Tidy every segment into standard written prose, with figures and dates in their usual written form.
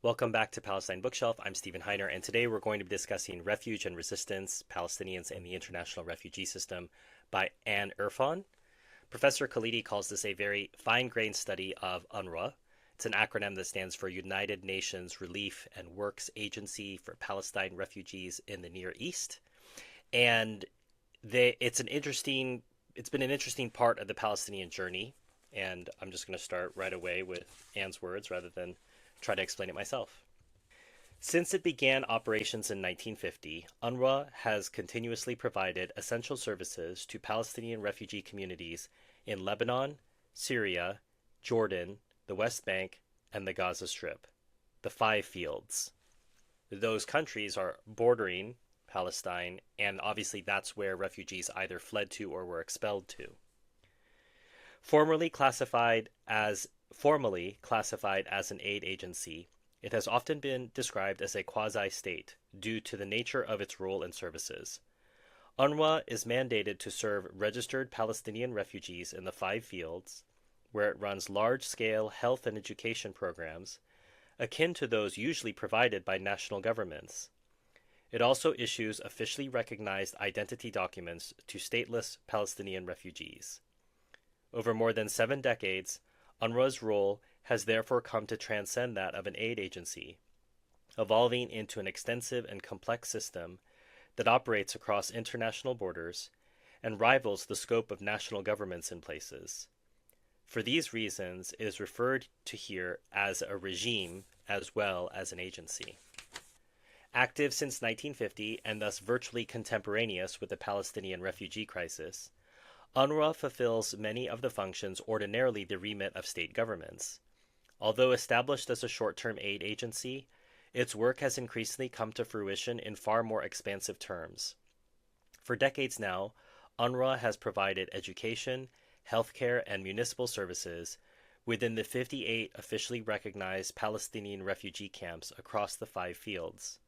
Welcome back to Palestine Bookshelf. I'm Stephen Heiner, and today we're going to be discussing Refuge and Resistance, Palestinians and the International Refugee System by Irfan. Professor Khalidi calls this a very fine-grained study of UNRWA. It's an acronym that stands for United Nations Relief and Works Agency for Palestine Refugees in the Near East. And it's been an interesting part of the Palestinian journey. And I'm just going to start right away with Anne's words rather than try to explain it myself. Since it began operations in 1950, UNRWA has continuously provided essential services to Palestinian refugee communities in Lebanon, Syria, Jordan, the West Bank, and the Gaza Strip, the five fields. Those countries are bordering Palestine, and obviously that's where refugees either fled to or were expelled to. Formally classified as an aid agency, it has often been described as a quasi-state due to the nature of its role and services. UNRWA is mandated to serve registered Palestinian refugees in the five fields, where it runs large-scale health and education programs, akin to those usually provided by national governments. It also issues officially recognized identity documents to stateless Palestinian refugees. Over more than 7 decades, UNRWA's role has therefore come to transcend that of an aid agency, evolving into an extensive and complex system that operates across international borders and rivals the scope of national governments in places. For these reasons, it is referred to here as a regime as well as an agency. Active since 1950 and thus virtually contemporaneous with the Palestinian refugee crisis, UNRWA fulfills many of the functions ordinarily the remit of state governments. Although established as a short-term aid agency, its work has increasingly come to fruition in far more expansive terms. For decades now, UNRWA has provided education, healthcare, and municipal services within the 58 officially recognized Palestinian refugee camps across the five fields.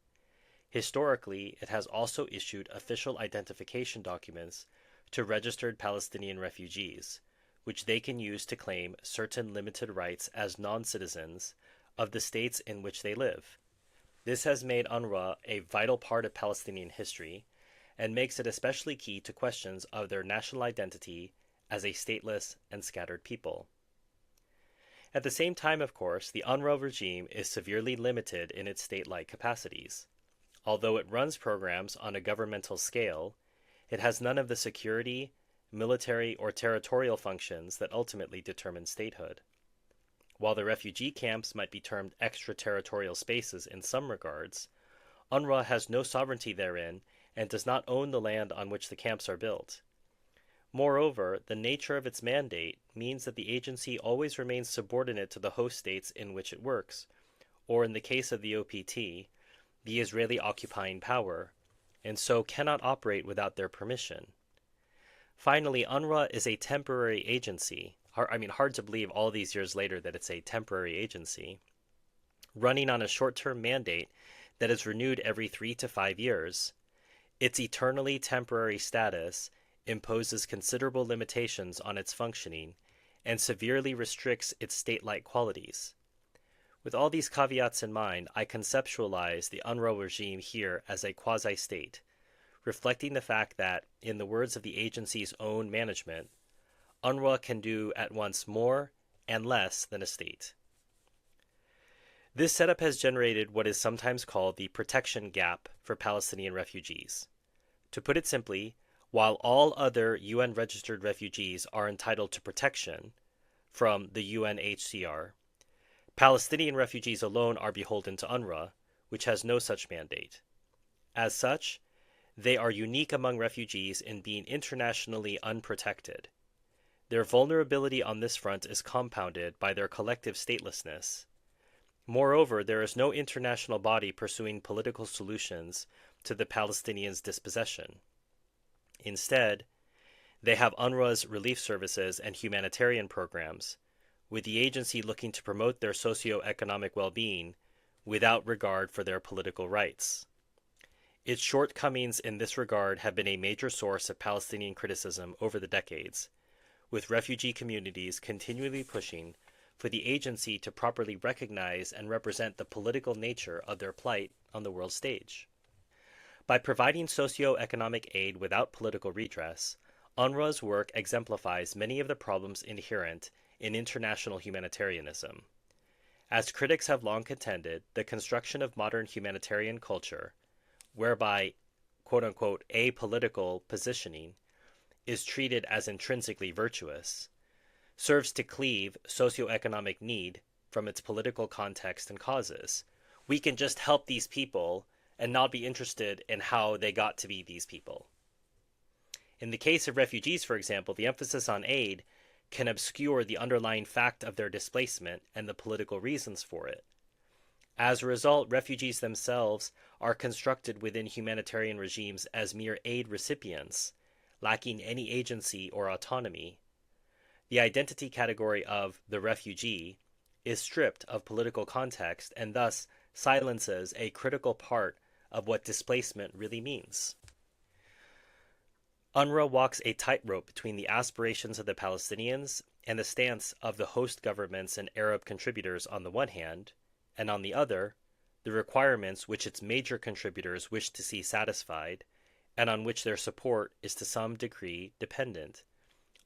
Historically, it has also issued official identification documents to registered Palestinian refugees, which they can use to claim certain limited rights as non-citizens of the states in which they live. This has made UNRWA a vital part of Palestinian history and makes it especially key to questions of their national identity as a stateless and scattered people. At the same time, of course, the UNRWA regime is severely limited in its state-like capacities. Although it runs programs on a governmental scale, it has none of the security, military, or territorial functions that ultimately determine statehood. While the refugee camps might be termed extraterritorial spaces in some regards, UNRWA has no sovereignty therein and does not own the land on which the camps are built. Moreover, the nature of its mandate means that the agency always remains subordinate to the host states in which it works, or in the case of the OPT, the Israeli occupying power, and so cannot operate without their permission. Finally, UNRWA is a temporary agency. Hard to believe all these years later that it's a temporary agency, running on a short-term mandate that is renewed every 3 to 5 years. Its eternally temporary status imposes considerable limitations on its functioning and severely restricts its state-like qualities. With all these caveats in mind, I conceptualize the UNRWA regime here as a quasi-state, reflecting the fact that, in the words of the agency's own management, UNRWA can do at once more and less than a state. This setup has generated what is sometimes called the protection gap for Palestinian refugees. To put it simply, while all other UN-registered refugees are entitled to protection from the UNHCR, Palestinian refugees alone are beholden to UNRWA, which has no such mandate. As such, they are unique among refugees in being internationally unprotected. Their vulnerability on this front is compounded by their collective statelessness. Moreover, there is no international body pursuing political solutions to the Palestinians' dispossession. Instead, they have UNRWA's relief services and humanitarian programs, with the agency looking to promote their socio-economic well-being without regard for their political rights. Its shortcomings in this regard have been a major source of Palestinian criticism over the decades, with refugee communities continually pushing for the agency to properly recognize and represent the political nature of their plight on the world stage. By providing socio-economic aid without political redress, UNRWA's work exemplifies many of the problems inherent in international humanitarianism. As critics have long contended, the construction of modern humanitarian culture, whereby quote-unquote apolitical positioning is treated as intrinsically virtuous, serves to cleave socioeconomic need from its political context and causes. We can just help these people and not be interested in how they got to be these people. In the case of refugees, for example, the emphasis on aid can obscure the underlying fact of their displacement and the political reasons for it. As a result, refugees themselves are constructed within humanitarian regimes as mere aid recipients, lacking any agency or autonomy. The identity category of the refugee is stripped of political context and thus silences a critical part of what displacement really means. UNRWA walks a tightrope between the aspirations of the Palestinians and the stance of the host governments and Arab contributors on the one hand, and on the other, the requirements which its major contributors wish to see satisfied, and on which their support is to some degree dependent.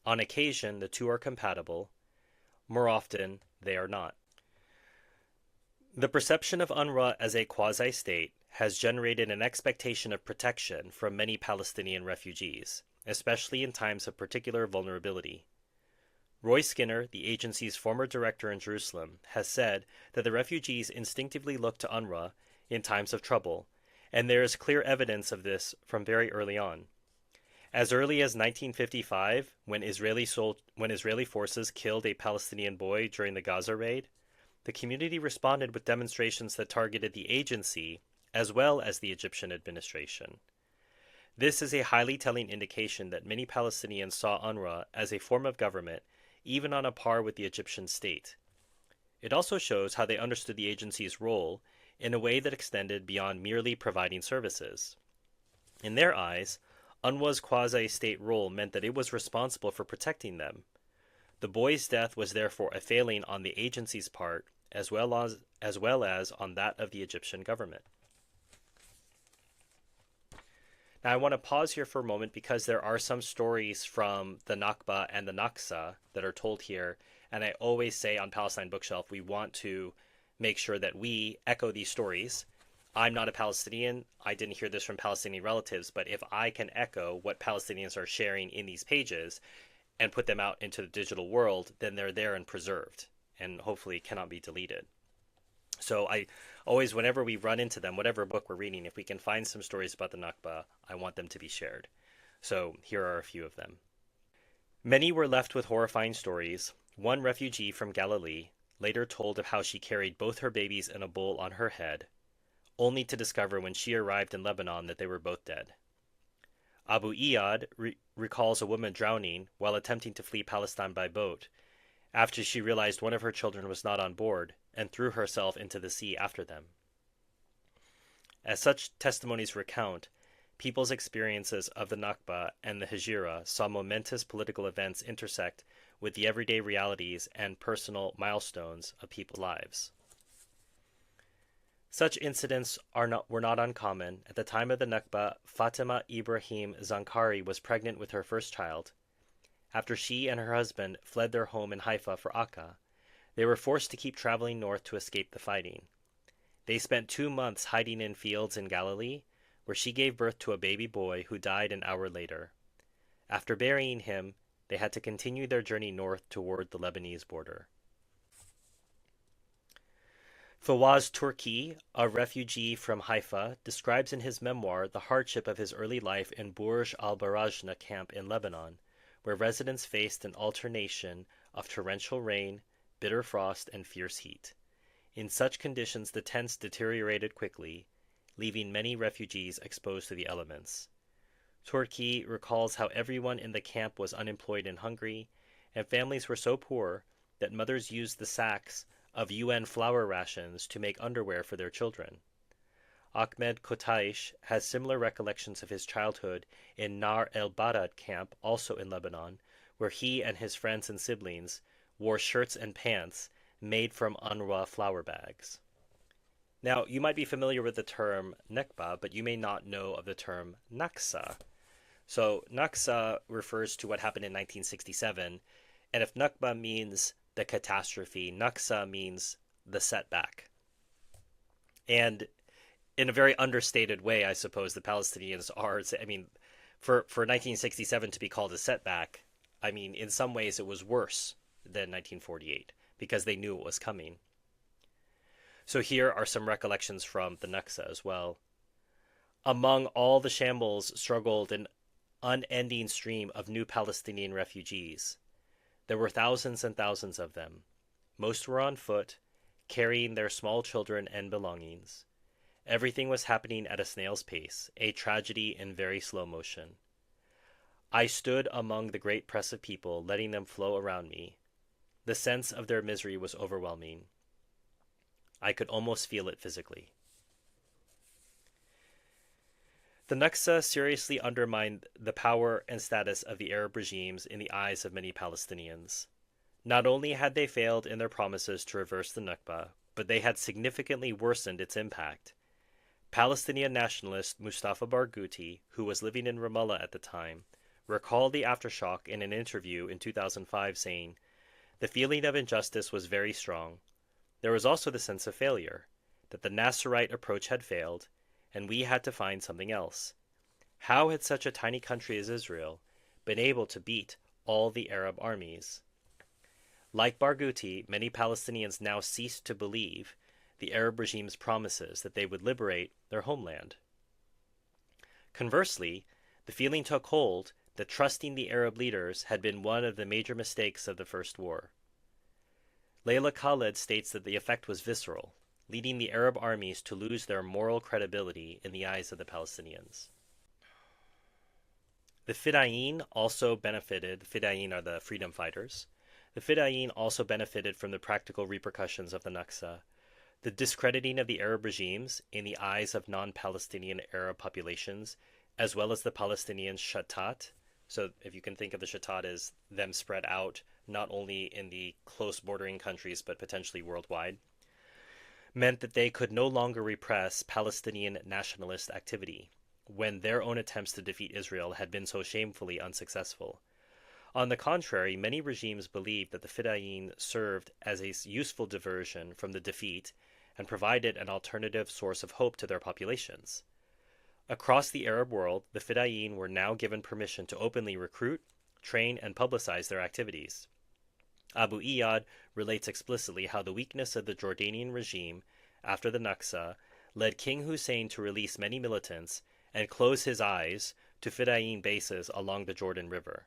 On occasion, the two are compatible. More often, they are not. The perception of UNRWA as a quasi-state has generated an expectation of protection from many Palestinian refugees, especially in times of particular vulnerability. Roy Skinner, the agency's former director in Jerusalem, has said that the refugees instinctively look to UNRWA in times of trouble, and there is clear evidence of this from very early on. As early as 1955, when Israeli forces killed a Palestinian boy during the Gaza raid, the community responded with demonstrations that targeted the agency as well as the Egyptian administration. This is a highly telling indication that many Palestinians saw UNRWA as a form of government, even on a par with the Egyptian state. It also shows how they understood the agency's role in a way that extended beyond merely providing services. In their eyes, UNRWA's quasi-state role meant that it was responsible for protecting them. The boy's death was therefore a failing on the agency's part as well as on that of the Egyptian government. Now I want to pause here for a moment because there are some stories from the Nakba and the Naksa that are told here, and I always say on Palestine Bookshelf we want to make sure that we echo these stories. I'm not a Palestinian. I didn't hear this from Palestinian relatives, but if I can echo what Palestinians are sharing in these pages and put them out into the digital world, then they're there and preserved and hopefully cannot be deleted. So I always, whenever we run into them, whatever book we're reading, if we can find some stories about the Nakba, I want them to be shared. So here are a few of them. Many were left with horrifying stories. One refugee from Galilee later told of how she carried both her babies in a bowl on her head, only to discover when she arrived in Lebanon that they were both dead. Abu Iyad recalls a woman drowning while attempting to flee Palestine by boat, after she realized one of her children was not on board and threw herself into the sea after them. As such testimonies recount, people's experiences of the Nakba and the Hijra saw momentous political events intersect with the everyday realities and personal milestones of people's lives. Such incidents were not uncommon. At the time of the Nakba, Fatima Ibrahim Zankari was pregnant with her first child. After she and her husband fled their home in Haifa for Akka, they were forced to keep traveling north to escape the fighting. They spent 2 months hiding in fields in Galilee, where she gave birth to a baby boy who died an hour later. After burying him, they had to continue their journey north toward the Lebanese border. Fawaz Turki, a refugee from Haifa, describes in his memoir the hardship of his early life in Burj al-Barajna camp in Lebanon, where residents faced an alternation of torrential rain, bitter frost, and fierce heat. In such conditions, the tents deteriorated quickly, leaving many refugees exposed to the elements. Turki recalls how everyone in the camp was unemployed and hungry, and families were so poor that mothers used the sacks of UN flour rations to make underwear for their children. Ahmed Kotaish has similar recollections of his childhood in Nar el-Badad camp, also in Lebanon, where he and his friends and siblings wore shirts and pants made from UNRWA flour bags. Now, you might be familiar with the term Nakba, but you may not know of the term Naksa. So, Naksa refers to what happened in 1967, and if Nakba means the catastrophe, Naksa means the setback. And in a very understated way, I suppose, the Palestinians are, I mean, for 1967 to be called a setback, I mean, in some ways it was worse than 1948 because they knew it was coming. So here are some recollections from the Naksa as well. Among all the shambles struggled an unending stream of new Palestinian refugees. There were thousands and thousands of them. Most were on foot, carrying their small children and belongings. Everything was happening at a snail's pace, a tragedy in very slow motion. I stood among the great press of people, letting them flow around me. The sense of their misery was overwhelming. I could almost feel it physically. The Naksa seriously undermined the power and status of the Arab regimes in the eyes of many Palestinians. Not only had they failed in their promises to reverse the Nakba, but they had significantly worsened its impact. Palestinian nationalist Mustafa Barghouti, who was living in Ramallah at the time, recalled the aftershock in an interview in 2005, saying, "The feeling of injustice was very strong. There was also the sense of failure, that the Nasserite approach had failed, and we had to find something else. How had such a tiny country as Israel been able to beat all the Arab armies?" Like Barghouti, many Palestinians now ceased to believe the Arab regime's promises that they would liberate their homeland. Conversely, the feeling took hold that trusting the Arab leaders had been one of the major mistakes of the First War. Layla Khaled states that the effect was visceral, leading the Arab armies to lose their moral credibility in the eyes of the Palestinians. The Fidayeen also benefited. The Fidayeen are the freedom fighters. The Fidayeen also benefited from the practical repercussions of the Naksa. The discrediting of the Arab regimes in the eyes of non-Palestinian Arab populations, as well as the Palestinian Shatat. So if you can think of the Shatat as them spread out, not only in the close bordering countries, but potentially worldwide, meant that they could no longer repress Palestinian nationalist activity, when their own attempts to defeat Israel had been so shamefully unsuccessful. On the contrary, many regimes believed that the Fidayeen served as a useful diversion from the defeat and provided an alternative source of hope to their populations. Across the Arab world, the Fidayeen were now given permission to openly recruit, train, and publicize their activities. Abu Iyad relates explicitly how the weakness of the Jordanian regime after the Naksa led King Hussein to release many militants and close his eyes to Fidayeen bases along the Jordan River.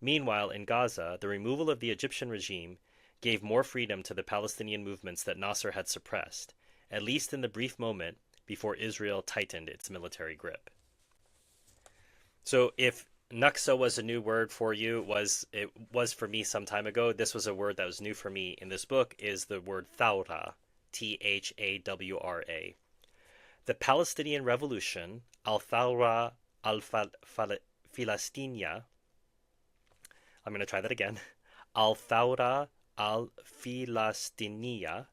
Meanwhile, in Gaza, the removal of the Egyptian regime gave more freedom to the Palestinian movements that Nasser had suppressed, at least in the brief moment before Israel tightened its military grip. So if Naksa was a new word for you, it was for me some time ago. This was a word that was new for me in this book, is the word Thawra, Thawra. The Palestinian Revolution, Al-Thawra al-Filastiniya, I'm going to try that again, Al-Thawra al-Filastiniya,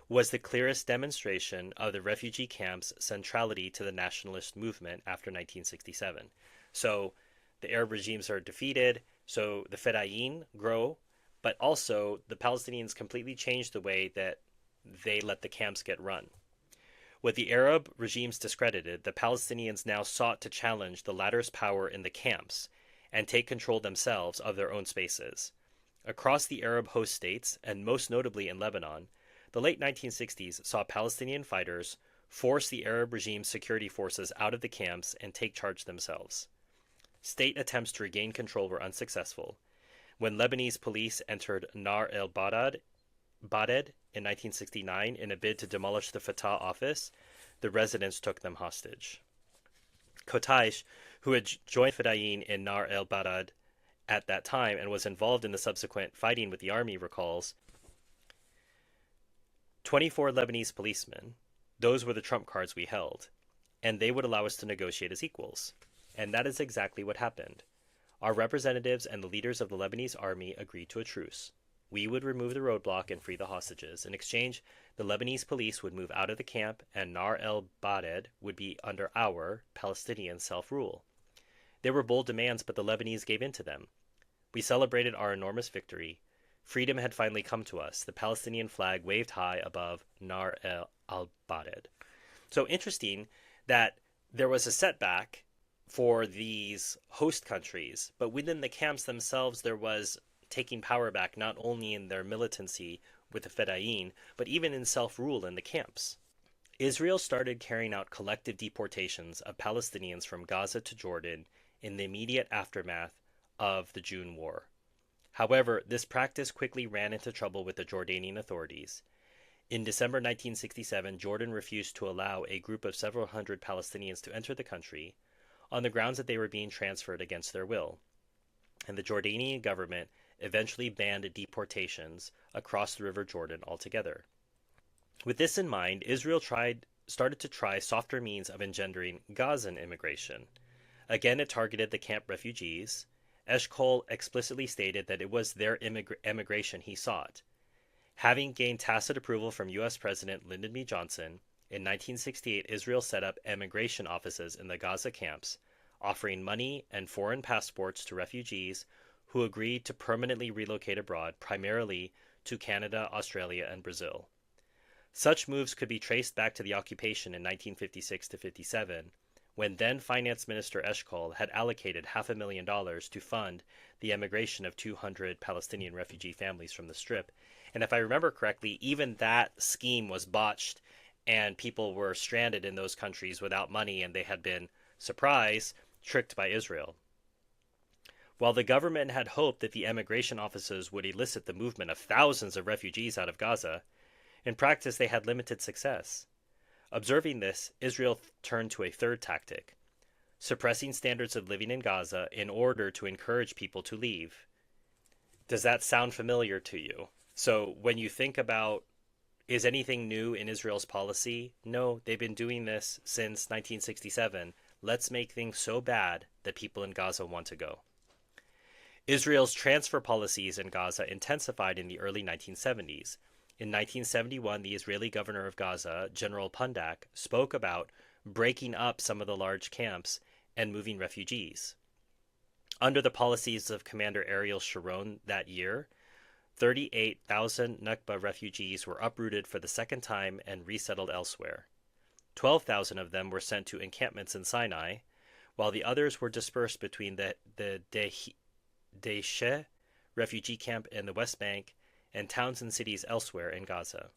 was the clearest demonstration of the refugee camp's centrality to the nationalist movement after 1967. So the Arab regimes are defeated, so the Fedayeen grow, but also the Palestinians completely changed the way that they let the camps get run. With the Arab regimes discredited, the Palestinians now sought to challenge the latter's power in the camps and take control themselves of their own spaces. Across the Arab host states, and most notably in Lebanon, the late 1960s saw Palestinian fighters force the Arab regime's security forces out of the camps and take charge themselves. State attempts to regain control were unsuccessful. When Lebanese police entered Nar el-Badad in 1969 in a bid to demolish the Fatah office, the residents took them hostage. Kotaish, who had joined Fedayeen in Nar el-Badad at that time and was involved in the subsequent fighting with the army, recalls, 24 Lebanese policemen, those were the trump cards we held, and they would allow us to negotiate as equals. And that is exactly what happened. Our representatives and the leaders of the Lebanese army agreed to a truce. We would remove the roadblock and free the hostages. In exchange, the Lebanese police would move out of the camp and Nar el-Baded would be under our, Palestinian, self-rule. They were bold demands, but the Lebanese gave in to them. We celebrated our enormous victory. Freedom had finally come to us. The Palestinian flag waved high above Nar el-Baded. So interesting that there was a setback for these host countries, but within the camps themselves there was taking power back, not only in their militancy with the Fedayeen, but even in self-rule in the camps. Israel started carrying out collective deportations of Palestinians from Gaza to Jordan in the immediate aftermath of the June War. However, this practice quickly ran into trouble with the Jordanian authorities. In December 1967, Jordan refused to allow a group of several hundred Palestinians to enter the country on the grounds that they were being transferred against their will, and the Jordanian government eventually banned deportations across the River Jordan altogether. With this in mind, Israel started to try softer means of engendering Gazan immigration. Again, it targeted the camp refugees. Eshkol explicitly stated that it was their immigration he sought. Having gained tacit approval from U.S. President Lyndon B. Johnson, in 1968 Israel set up immigration offices in the Gaza camps, offering money and foreign passports to refugees who agreed to permanently relocate abroad, primarily to Canada, Australia, and Brazil. Such moves could be traced back to the occupation in 1956 to 57, when then Finance Minister Eshkol had allocated $500,000 to fund the emigration of 200 Palestinian refugee families from the Strip. And if I remember correctly, even that scheme was botched and people were stranded in those countries without money, and they had been, surprise, tricked by Israel. While the government had hoped that the emigration offices would elicit the movement of thousands of refugees out of Gaza, in practice they had limited success. Observing this, Israel turned to a third tactic, suppressing standards of living in Gaza in order to encourage people to leave. Does that sound familiar to you? So when you think about, is anything new in Israel's policy? No, they've been doing this since 1967. Let's make things so bad that people in Gaza want to go. Israel's transfer policies in Gaza intensified in the early 1970s. In 1971, the Israeli governor of Gaza, General Pundak, spoke about breaking up some of the large camps and moving refugees. Under the policies of Commander Ariel Sharon that year, 38,000 Nakba refugees were uprooted for the second time and resettled elsewhere. 12,000 of them were sent to encampments in Sinai, while the others were dispersed between the Deisheh refugee camp in the West Bank and towns and cities elsewhere in Gaza.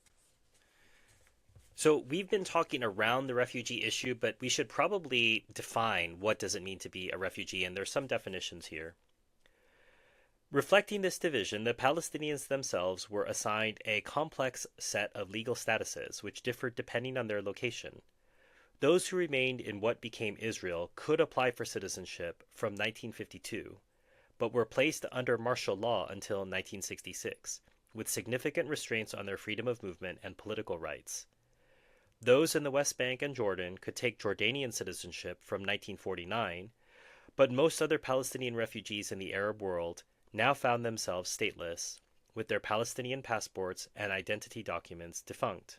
So we've been talking around the refugee issue, but we should probably define what does it mean to be a refugee, and there's some definitions here. Reflecting this division, the Palestinians themselves were assigned a complex set of legal statuses, which differed depending on their location. Those who remained in what became Israel could apply for citizenship from 1952, but were placed under martial law until 1966, with significant restraints on their freedom of movement and political rights. Those in the West Bank and Jordan could take Jordanian citizenship from 1949, but most other Palestinian refugees in the Arab world now found themselves stateless, with their Palestinian passports and identity documents defunct.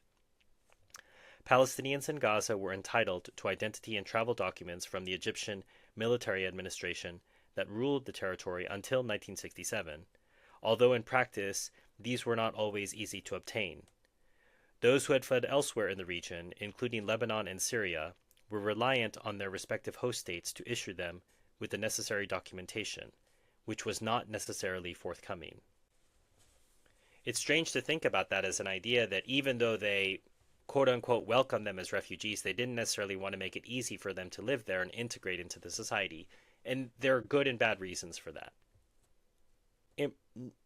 Palestinians in Gaza were entitled to identity and travel documents from the Egyptian military administration that ruled the territory until 1967, although in practice these were not always easy to obtain. Those who had fled elsewhere in the region, including Lebanon and Syria, were reliant on their respective host states to issue them with the necessary documentation, which was not necessarily forthcoming. It's strange to think about that as an idea that even though they quote-unquote welcome them as refugees, they didn't necessarily want to make it easy for them to live there and integrate into the society. And there are good and bad reasons for that.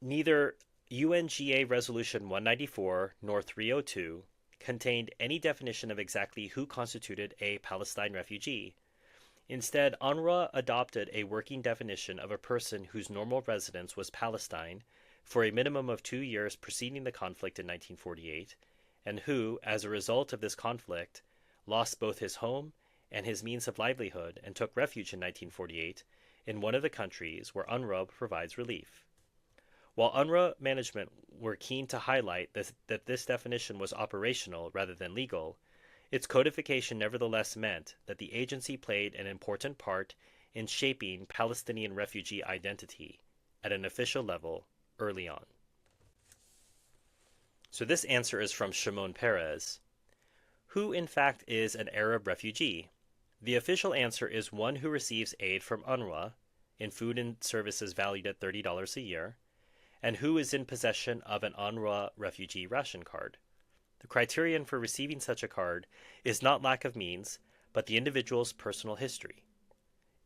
Neither UNGA Resolution 194 nor 302 contained any definition of exactly who constituted a Palestine refugee. Instead, UNRWA adopted a working definition of a person whose normal residence was Palestine for a minimum of 2 years preceding the conflict in 1948, and who, as a result of this conflict, lost both his home and his means of livelihood and took refuge in 1948 in one of the countries where UNRWA provides relief. While UNRWA management were keen to highlight that this definition was operational rather than legal, its codification nevertheless meant that the agency played an important part in shaping Palestinian refugee identity at an official level early on. So this answer is from Shimon Peres. Who in fact is an Arab refugee? The official answer is one who receives aid from UNRWA in food and services valued at $30 a year, and who is in possession of an UNRWA refugee ration card. The criterion for receiving such a card is not lack of means, but the individual's personal history.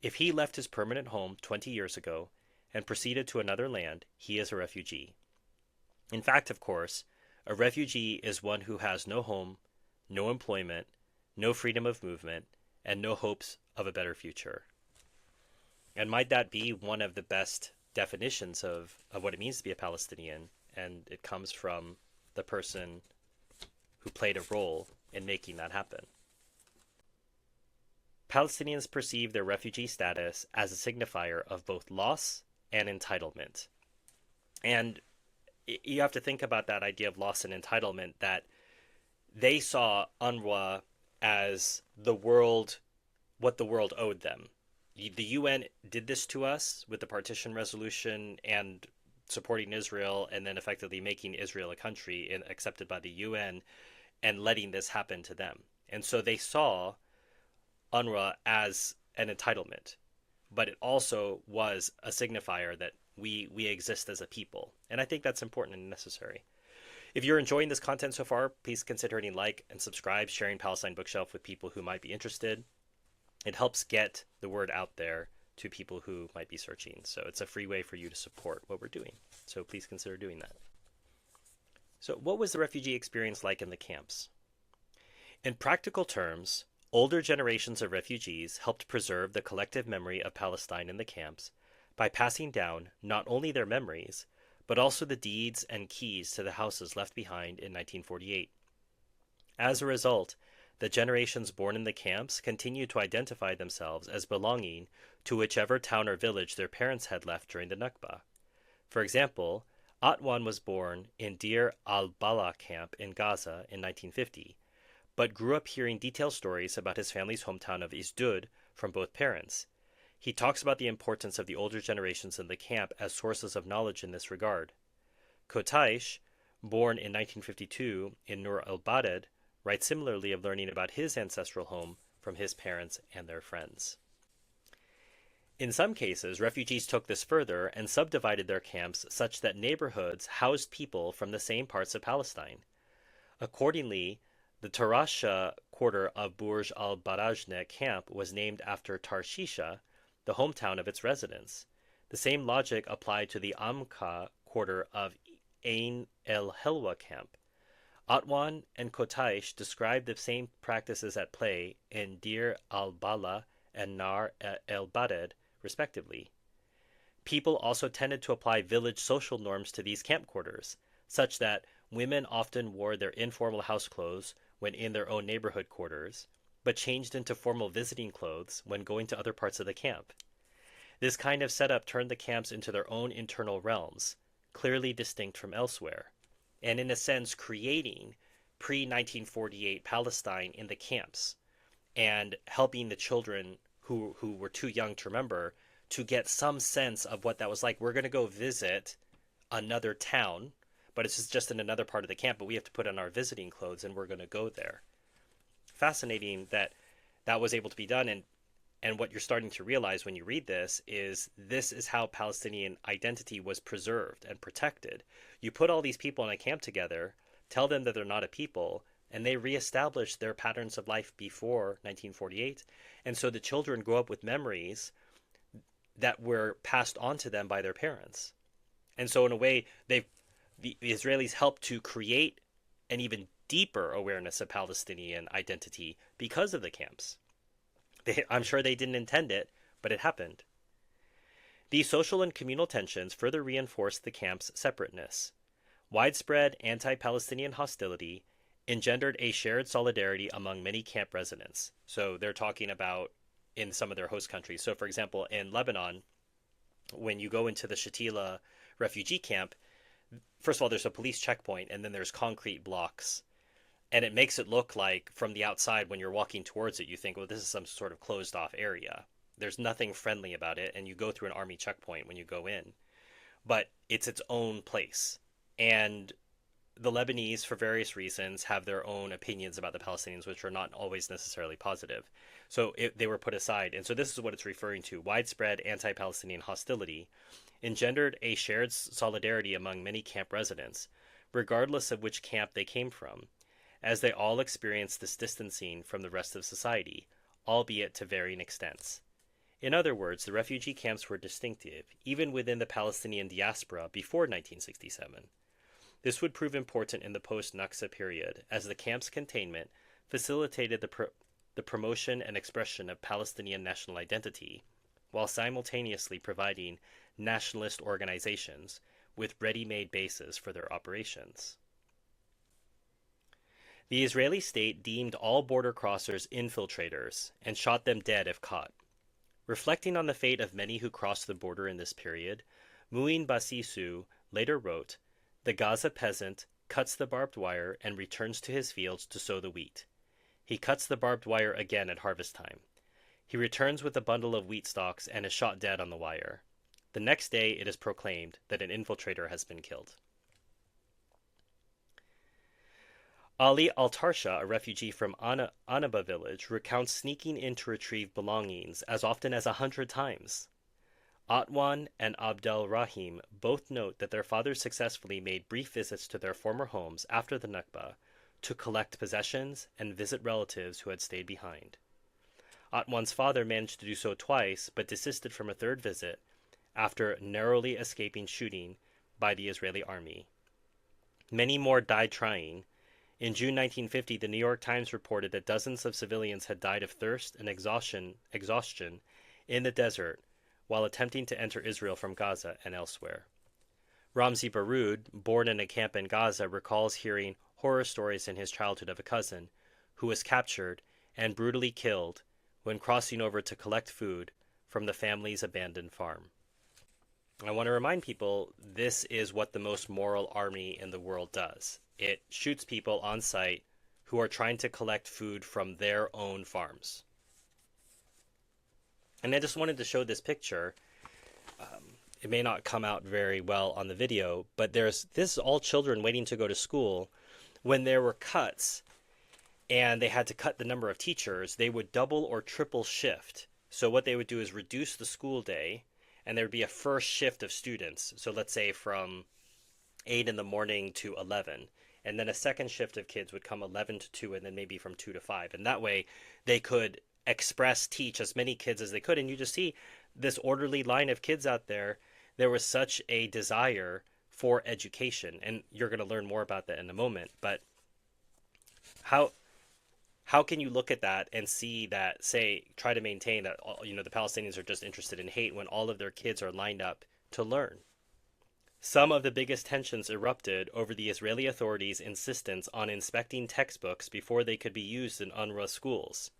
If he left his permanent home 20 years ago and proceeded to another land, he is a refugee. In fact, of course, a refugee is one who has no home, no employment, no freedom of movement, and no hopes of a better future. And might that be one of the best definitions of what it means to be a Palestinian? And it comes from the person who played a role in making that happen. Palestinians perceive their refugee status as a signifier of both loss and entitlement. And you have to think about that idea of loss and entitlement, that they saw UNRWA as the world, what the world owed them. The UN did this to us with the partition resolution and supporting Israel, and then effectively making Israel a country accepted by the UN and letting this happen to them. And so they saw UNRWA as an entitlement, but it also was a signifier that we exist as a people. And I think that's important and necessary. If you're enjoying this content so far, please consider hitting like and subscribe, sharing Palestine Bookshelf with people who might be interested. It helps get the word out there to people who might be searching. So it's a free way for you to support what we're doing. So please consider doing that. So what was the refugee experience like in the camps? In practical terms, older generations of refugees helped preserve the collective memory of Palestine in the camps by passing down not only their memories, but also the deeds and keys to the houses left behind in 1948. As a result, the generations born in the camps continue to identify themselves as belonging to whichever town or village their parents had left during the Nakba. For example, Atwan was born in Deir al-Balah camp in Gaza in 1950, but grew up hearing detailed stories about his family's hometown of Isdud from both parents. He talks about the importance of the older generations in the camp as sources of knowledge in this regard. Kotaish, born in 1952 in Nur al-Baded, writes similarly of learning about his ancestral home from his parents and their friends. In some cases, refugees took this further and subdivided their camps such that neighborhoods housed people from the same parts of Palestine. Accordingly, the Tarasha quarter of Burj al-Barajneh camp was named after Tarshisha, the hometown of its residents. The same logic applied to the Amka quarter of Ain el-Helwa camp. Atwan and Kotaish describe the same practices at play in Deir al-Balah and Nar el-Baded, respectively. People also tended to apply village social norms to these camp quarters, such that women often wore their informal house clothes when in their own neighborhood quarters, but changed into formal visiting clothes when going to other parts of the camp. This kind of setup turned the camps into their own internal realms, clearly distinct from elsewhere, and in a sense creating pre-1948 Palestine in the camps, and helping the children who were too young to remember to get some sense of what that was like. We're going to go visit another town, but it's just in another part of the camp, but we have to put on our visiting clothes and we're going to go there. Fascinating that that was able to be done. And what you're starting to realize when you read this is how Palestinian identity was preserved and protected. You put all these people in a camp together, tell them that they're not a people, and they reestablish their patterns of life before 1948. And so the children grow up with memories that were passed on to them by their parents. And so in a way, the Israelis helped to create an even deeper awareness of Palestinian identity because of the camps. I'm sure they didn't intend it, but it happened. These social and communal tensions further reinforced the camp's separateness. Widespread anti-Palestinian hostility engendered a shared solidarity among many camp residents. So they're talking about in some of their host countries. So for example, in Lebanon, when you go into the Shatila refugee camp, first of all, there's a police checkpoint and then there's concrete blocks. And it makes it look like from the outside, when you're walking towards it, you think, well, this is some sort of closed off area. There's nothing friendly about it. And you go through an army checkpoint when you go in. But it's its own place. And the Lebanese, for various reasons, have their own opinions about the Palestinians, which are not always necessarily positive. So they were put aside. And so this is what it's referring to. Widespread anti-Palestinian hostility engendered a shared solidarity among many camp residents, regardless of which camp they came from, as they all experienced this distancing from the rest of society, albeit to varying extents. In other words, the refugee camps were distinctive, even within the Palestinian diaspora before 1967. This would prove important in the post-Nakba period, as the camp's containment facilitated the promotion and expression of Palestinian national identity, while simultaneously providing nationalist organizations with ready-made bases for their operations. The Israeli state deemed all border crossers infiltrators and shot them dead if caught. Reflecting on the fate of many who crossed the border in this period, Muin Basisu later wrote, "The Gaza peasant cuts the barbed wire and returns to his fields to sow the wheat. He cuts the barbed wire again at harvest time. He returns with a bundle of wheat stalks and is shot dead on the wire. The next day it is proclaimed that an infiltrator has been killed." Ali Al-Tarsha, a refugee from Anaba village, recounts sneaking in to retrieve belongings as often as 100 times. Atwan and Abdel Rahim both note that their fathers successfully made brief visits to their former homes after the Nakba to collect possessions and visit relatives who had stayed behind. Atwan's father managed to do so twice, but desisted from a third visit after narrowly escaping shooting by the Israeli army. Many more died trying. In June 1950, the New York Times reported that dozens of civilians had died of thirst and exhaustion in the desert while attempting to enter Israel from Gaza and elsewhere. Ramzi Baroud, born in a camp in Gaza, recalls hearing horror stories in his childhood of a cousin who was captured and brutally killed when crossing over to collect food from the family's abandoned farm. I want to remind people, this is what the most moral army in the world does. It shoots people on site who are trying to collect food from their own farms. And I just wanted to show this picture. It may not come out very well on the video, but this is all children waiting to go to school. When there were cuts and they had to cut the number of teachers, they would double or triple shift. So what they would do is reduce the school day, and there would be a first shift of students. So let's say from 8 in the morning to 11. And then a second shift of kids would come 11 to 2, and then maybe from 2 to 5. And that way they could teach as many kids as they could. And you just see this orderly line of kids out there. There was such a desire for education. And you're going to learn more about that in a moment. But how can you look at that and see that, try to maintain that, the Palestinians are just interested in hate when all of their kids are lined up to learn? Some of the biggest tensions erupted over the Israeli authorities' insistence on inspecting textbooks before they could be used in UNRWA schools.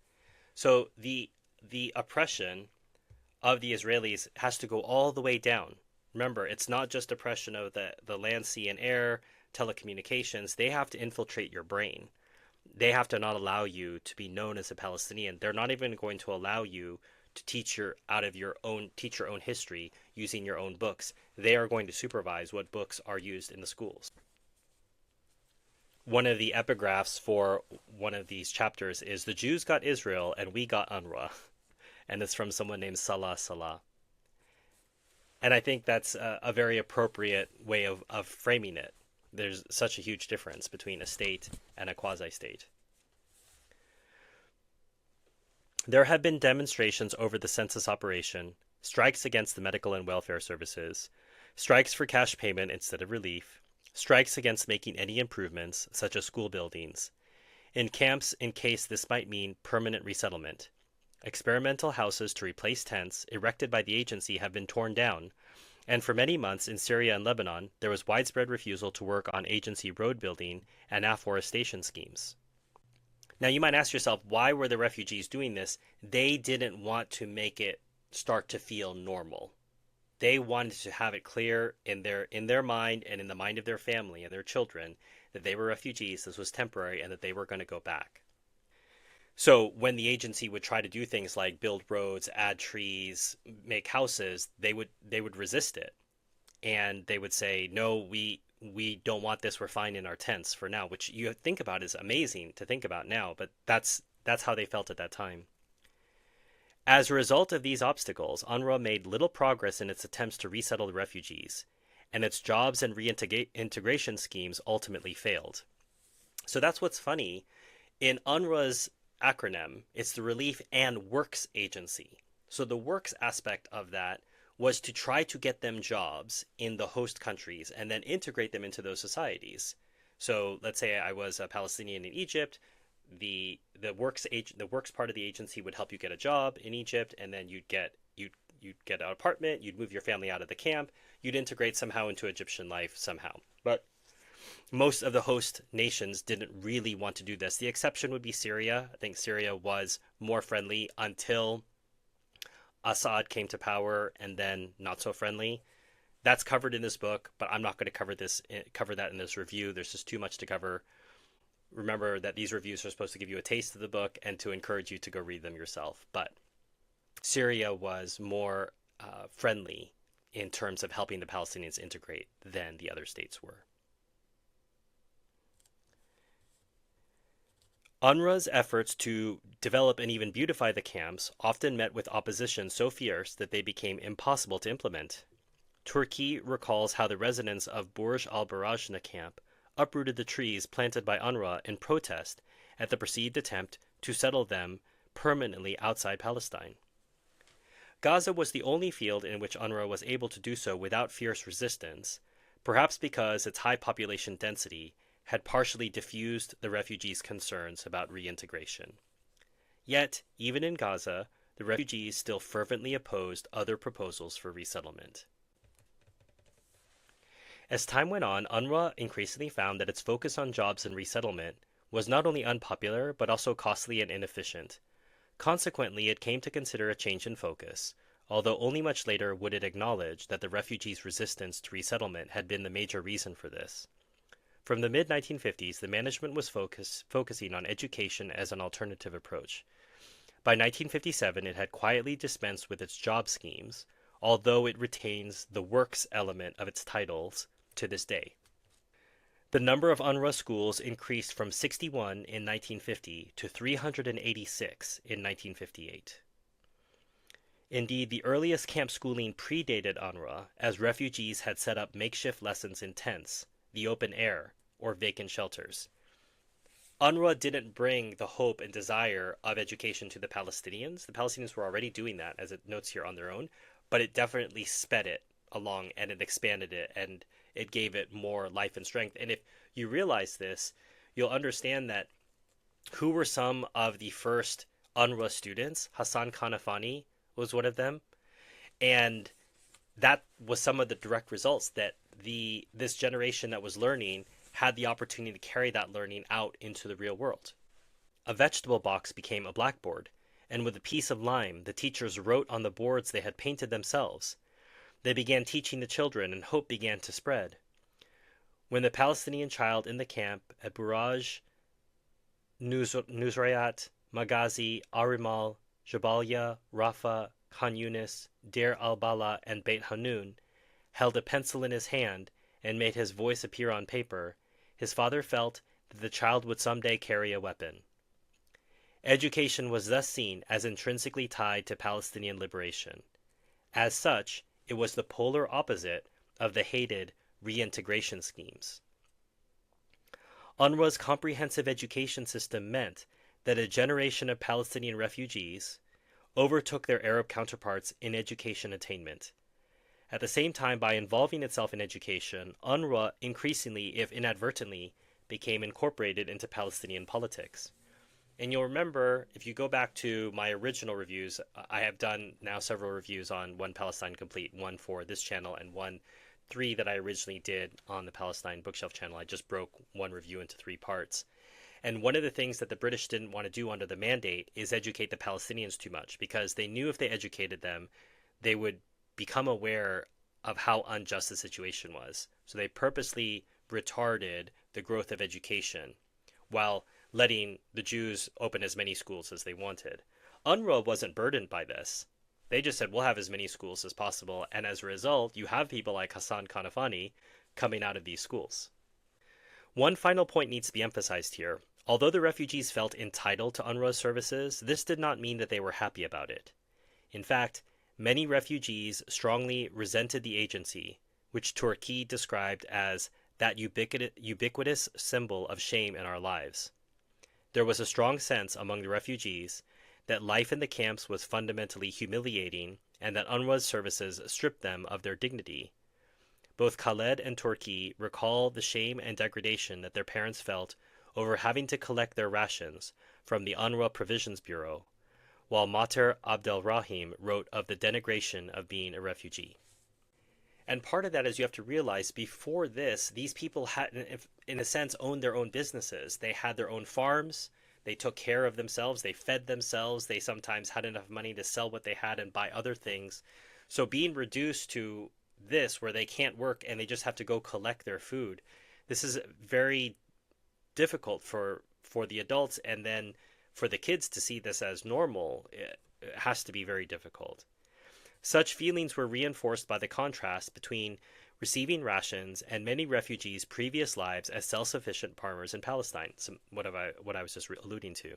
So the oppression of the Israelis has to go all the way down. Remember, it's not just oppression of the land, sea, and air, telecommunications. They have to infiltrate your brain. They have to not allow you to be known as a Palestinian. They're not even going to allow you to teach your own history using your own books. They are going to supervise what books are used in the schools. One of the epigraphs for one of these chapters is, "The Jews got Israel and we got UNRWA." And it's from someone named Salah Salah. And I think that's a very appropriate way of framing it. There's such a huge difference between a state and a quasi-state. There have been demonstrations over the census operation, strikes against the medical and welfare services, strikes for cash payment instead of relief, strikes against making any improvements, such as school buildings, in camps in case this might mean permanent resettlement. Experimental houses to replace tents erected by the agency have been torn down, and for many months in Syria and Lebanon, there was widespread refusal to work on agency road building and afforestation schemes. Now, you might ask yourself, why were the refugees doing this? They didn't want to make it start to feel normal. They wanted to have it clear in their mind and in the mind of their family and their children that they were refugees, this was temporary, and that they were going to go back. So when the agency would try to do things like build roads, add trees, make houses, they would resist it. And they would say, "No, we don't want this. We're fine in our tents for now," which you think about is amazing to think about now, but that's how they felt at that time. As a result of these obstacles, UNRWA made little progress in its attempts to resettle the refugees, and its jobs and reintegration schemes ultimately failed. So that's what's funny. In UNRWA's acronym, it's the Relief and Works Agency. So the works aspect of that was to try to get them jobs in the host countries and then integrate them into those societies. So let's say I was a Palestinian in Egypt, the works part of the agency would help you get a job in Egypt, and then you'd get an apartment, you'd move your family out of the camp, you'd integrate somehow into Egyptian life somehow. But most of the host nations didn't really want to do this. The exception would be Syria. I think Syria was more friendly until Assad came to power, and then not so friendly. That's covered in this book, but I'm not going to cover that in this review. There's just too much to cover. Remember that these reviews are supposed to give you a taste of the book and to encourage you to go read them yourself. But Syria was more friendly in terms of helping the Palestinians integrate than the other states were. UNRWA's efforts to develop and even beautify the camps often met with opposition so fierce that they became impossible to implement. Turkey recalls how the residents of Burj al-Barajna camp uprooted the trees planted by UNRWA in protest at the perceived attempt to settle them permanently outside Palestine. Gaza was the only field in which UNRWA was able to do so without fierce resistance, perhaps because its high population density had partially diffused the refugees' concerns about reintegration. Yet, even in Gaza, the refugees still fervently opposed other proposals for resettlement. As time went on, UNRWA increasingly found that its focus on jobs and resettlement was not only unpopular, but also costly and inefficient. Consequently, it came to consider a change in focus, although only much later would it acknowledge that the refugees' resistance to resettlement had been the major reason for this. From the mid-1950s, the management was focusing on education as an alternative approach. By 1957, it had quietly dispensed with its job schemes, although it retains the works element of its titles to this day. The number of UNRWA schools increased from 61 in 1950 to 386 in 1958. Indeed, the earliest camp schooling predated UNRWA, as refugees had set up makeshift lessons in tents, the open air, or vacant shelters. UNRWA didn't bring the hope and desire of education to the Palestinians. The Palestinians were already doing that, as it notes here, on their own, but it definitely sped it along and it expanded it and it gave it more life and strength. And if you realize this, you'll understand that who were some of the first UNRWA students. Hassan Kanafani was one of them. And that was some of the direct results that this generation that was learning had the opportunity to carry that learning out into the real world. A vegetable box became a blackboard, and with a piece of lime, the teachers wrote on the boards they had painted themselves. They began teaching the children, and hope began to spread. When the Palestinian child in the camp at Buraj, Nusrayat, Maghazi, Arimal, Jabalia, Rafah, Khan Yunis, Deir al-Bala, and Beit Hanun held a pencil in his hand and made his voice appear on paper, his father felt that the child would someday carry a weapon. Education was thus seen as intrinsically tied to Palestinian liberation. As such, it was the polar opposite of the hated reintegration schemes. UNRWA's comprehensive education system meant that a generation of Palestinian refugees overtook their Arab counterparts in education attainment. At the same time, by involving itself in education, UNRWA increasingly, if inadvertently, became incorporated into Palestinian politics. And you'll remember, if you go back to my original reviews, I have done now several reviews on One Palestine Complete, one for this channel and three that I originally did on the Palestine Bookshelf channel. I just broke one review into 3 parts. And one of the things that the British didn't want to do under the mandate is educate the Palestinians too much, because they knew if they educated them, they would become aware of how unjust the situation was. So they purposely retarded the growth of education while letting the Jews open as many schools as they wanted. UNRWA wasn't burdened by this. They just said, we'll have as many schools as possible. And as a result, you have people like Hassan Kanafani coming out of these schools. One final point needs to be emphasized here. Although the refugees felt entitled to UNRWA's services, this did not mean that they were happy about it. In fact, many refugees strongly resented the agency, which Turki described as that ubiquitous symbol of shame in our lives. There was a strong sense among the refugees that life in the camps was fundamentally humiliating and that UNRWA's services stripped them of their dignity. Both Khaled and Turki recall the shame and degradation that their parents felt over having to collect their rations from the UNRWA Provisions Bureau, while Mater Abdelrahim wrote of the denigration of being a refugee. And part of that is you have to realize before this, these people had, in a sense, owned their own businesses. They had their own farms. They took care of themselves. They fed themselves. They sometimes had enough money to sell what they had and buy other things. So being reduced to this, where they can't work and they just have to go collect their food, this is very difficult for the adults, and then for the kids to see this as normal, it has to be very difficult. Such feelings were reinforced by the contrast between receiving rations and many refugees' previous lives as self-sufficient farmers in Palestine, what I was just alluding to.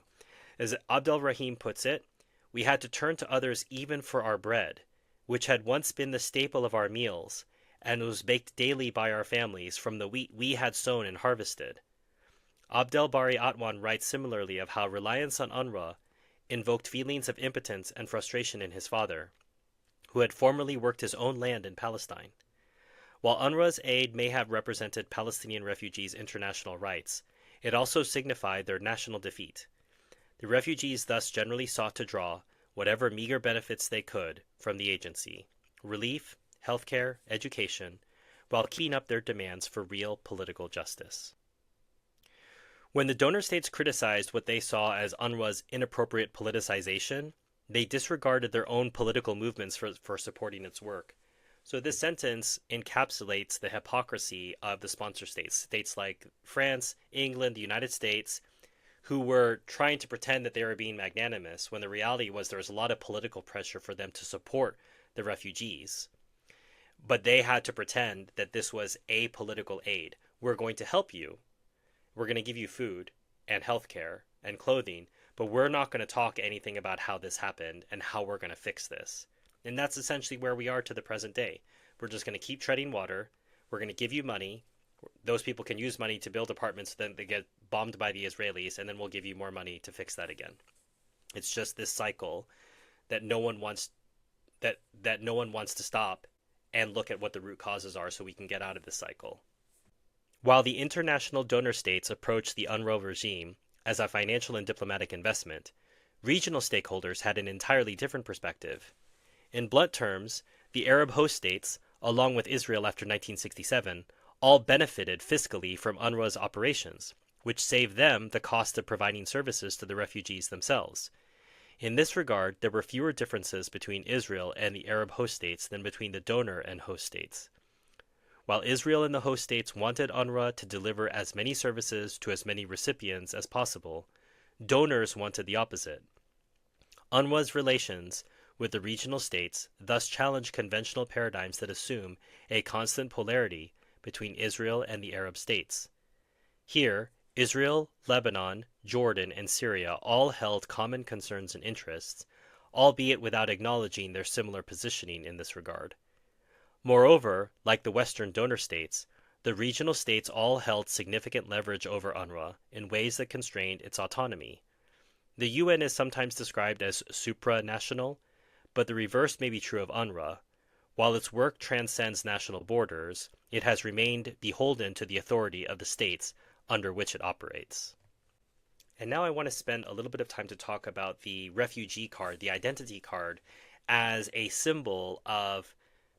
As Abdel Rahim puts it, we had to turn to others even for our bread, which had once been the staple of our meals, and was baked daily by our families from the wheat we had sown and harvested. Abdel Bari Atwan writes similarly of how reliance on UNRWA invoked feelings of impotence and frustration in his father, who had formerly worked his own land in Palestine. While UNRWA's aid may have represented Palestinian refugees' international rights, it also signified their national defeat. The refugees thus generally sought to draw whatever meager benefits they could from the agency, relief, healthcare, education, while keeping up their demands for real political justice. When the donor states criticized what they saw as UNRWA's inappropriate politicization, they disregarded their own political movements for supporting its work. So this sentence encapsulates the hypocrisy of the sponsor states, states like France, England, the United States, who were trying to pretend that they were being magnanimous, when the reality was there was a lot of political pressure for them to support the refugees. But they had to pretend that this was apolitical aid. We're going to help you. We're going to give you food and healthcare and clothing, but we're not going to talk anything about how this happened and how we're going to fix this. And that's essentially where we are to the present day. We're just going to keep treading water. We're going to give you money. Those people can use money to build apartments, then they get bombed by the Israelis, and then we'll give you more money to fix that again. It's just this cycle that no one wants that no one wants to stop and look at what the root causes are so we can get out of this cycle. While the international donor states approached the UNRWA regime as a financial and diplomatic investment, regional stakeholders had an entirely different perspective. In blunt terms, the Arab host states, along with Israel after 1967, all benefited fiscally from UNRWA's operations, which saved them the cost of providing services to the refugees themselves. In this regard, there were fewer differences between Israel and the Arab host states than between the donor and host states. While Israel and the host states wanted UNRWA to deliver as many services to as many recipients as possible, donors wanted the opposite. UNRWA's relations with the regional states thus challenged conventional paradigms that assume a constant polarity between Israel and the Arab states. Here, Israel, Lebanon, Jordan, and Syria all held common concerns and interests, albeit without acknowledging their similar positioning in this regard. Moreover, like the Western donor states, the regional states all held significant leverage over UNRWA in ways that constrained its autonomy. The UN is sometimes described as supranational, but the reverse may be true of UNRWA. While its work transcends national borders, it has remained beholden to the authority of the states under which it operates. And now I want to spend a little bit of time to talk about the refugee card, the identity card, as a symbol of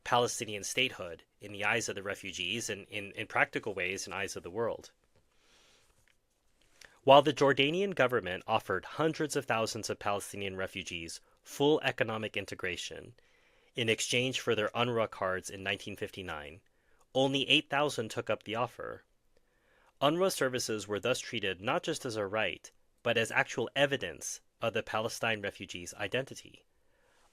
Palestinian statehood in the eyes of the refugees and in practical ways in the eyes of the world. While the Jordanian government offered hundreds of thousands of Palestinian refugees full economic integration, in exchange for their UNRWA cards in 1959, only 8,000 took up the offer. UNRWA services were thus treated not just as a right, but as actual evidence of the Palestine refugees' identity.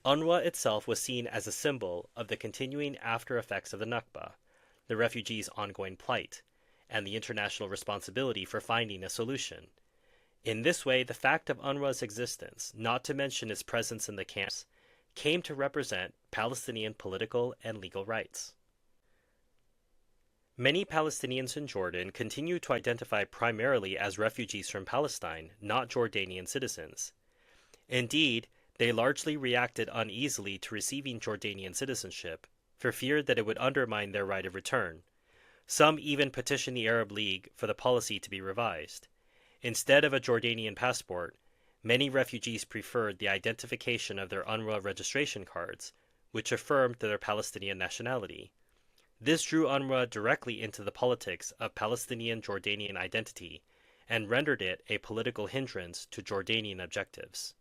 UNRWA itself was seen as a symbol of the continuing after effects of the Nakba, the refugees' ongoing plight, and the international responsibility for finding a solution. In this way, the fact of UNRWA's existence, not to mention its presence in the camps, came to represent Palestinian political and legal rights. Many Palestinians in Jordan continue to identify primarily as refugees from Palestine, not Jordanian citizens. Indeed, they largely reacted uneasily to receiving Jordanian citizenship, for fear that it would undermine their right of return. Some even petitioned the Arab League for the policy to be revised. Instead of a Jordanian passport, many refugees preferred the identification of their UNRWA registration cards, which affirmed their Palestinian nationality. This drew UNRWA directly into the politics of Palestinian-Jordanian identity and rendered it a political hindrance to Jordanian objectives.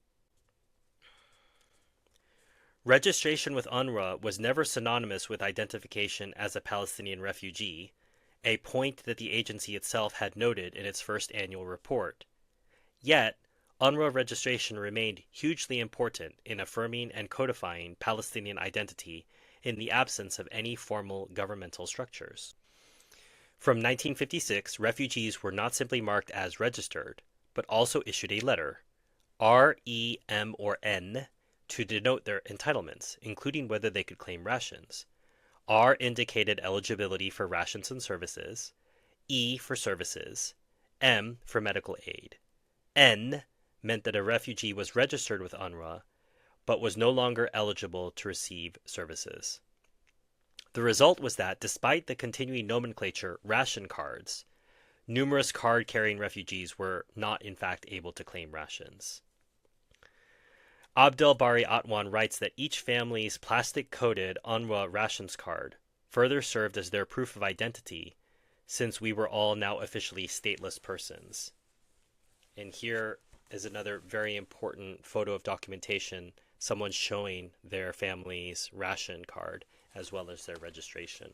Registration with UNRWA was never synonymous with identification as a Palestinian refugee, a point that the agency itself had noted in its first annual report. Yet, UNRWA registration remained hugely important in affirming and codifying Palestinian identity in the absence of any formal governmental structures. From 1956, refugees were not simply marked as registered, but also issued a letter, R, E, M, or N, to denote their entitlements, including whether they could claim rations. R indicated eligibility for rations and services, E for services, M for medical aid. N meant that a refugee was registered with UNRWA, but was no longer eligible to receive services. The result was that, despite the continuing nomenclature ration cards, numerous card-carrying refugees were not in fact able to claim rations. Abdel Bari Atwan writes that each family's plastic-coated UNRWA rations card further served as their proof of identity, since we were all now officially stateless persons. And here is another very important photo of documentation, someone showing their family's ration card as well as their registration.